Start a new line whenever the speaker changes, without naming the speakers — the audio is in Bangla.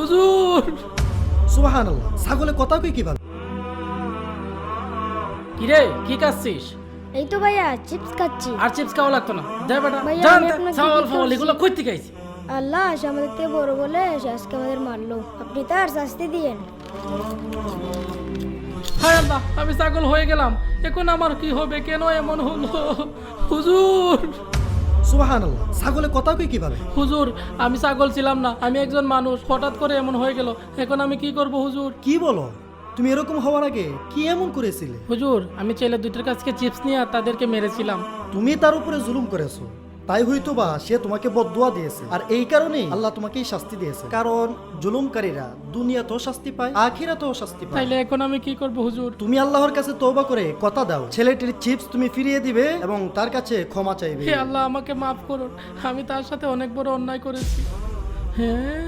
হুজুর।
সুবহানাল্লাহ, ছাগলে কথা কই কিভাবে?
কিরে কি খাচ্ছিস?
এই তো ভাইয়া চিপস খাচ্ছি।
আর চিপস খাওয়া লাগতো না, দে বেটা
ভাইয়া,
জান
আমি আপনাকে
ছাগল
কি
ফাগল
করছি?
এগুলো কই থেকে আইছে?
আল্লাহ সে আমাদের থেকে বড় বলে সে আজকে আমাদের মারলো, আপনি তার শাস্তি দিয়েন।
হায় আল্লাহ, আমি ছাগল হয়ে গেলাম, এখন আমার কি হবে? কেন এমন হলো? হুজুর
সুবহানাল্লাহ, ছাগলে কথা কই কিভাবে?
হুজুর, আমি ছাগল ছিলাম না, আমি একজন মানুষ, হঠাৎ করে এমন হয়ে গেল, এখন আমি কি করব হুজুর?
কি বলো? তুমি এরকম হওয়ার আগে কি এমন করেছিলে?
হুজুর, আমি ছেলে দুইটার কাছে চিপস নিয়ে তাদেরকে মেরেছিলাম।
তুমি তার উপরে জুলুম করেছো, তাই হয়তো বা সে তোমাকে বদদুয়া দিয়েছে, আর এই কারণেই আল্লাহ তোমাকে এই শাস্তি দিয়েছে। কারণ জুলুমকারীরা দুনিয়াতেও শাস্তি পায়, আখিরাতেও শাস্তি পায়।
তাইলে এখন আমি কি করব হুজুর?
তুমি আল্লাহর কাছে তওবা করে কথা দাও, ছেলেটির চিপস তুমি ফিরিয়ে দিবে এবং তার কাছে ক্ষমা চাইবে।
হে আল্লাহ, আমাকে মাফ করুন, আমি তার সাথে অনেক বড় অন্যায় করেছি। হ্যাঁ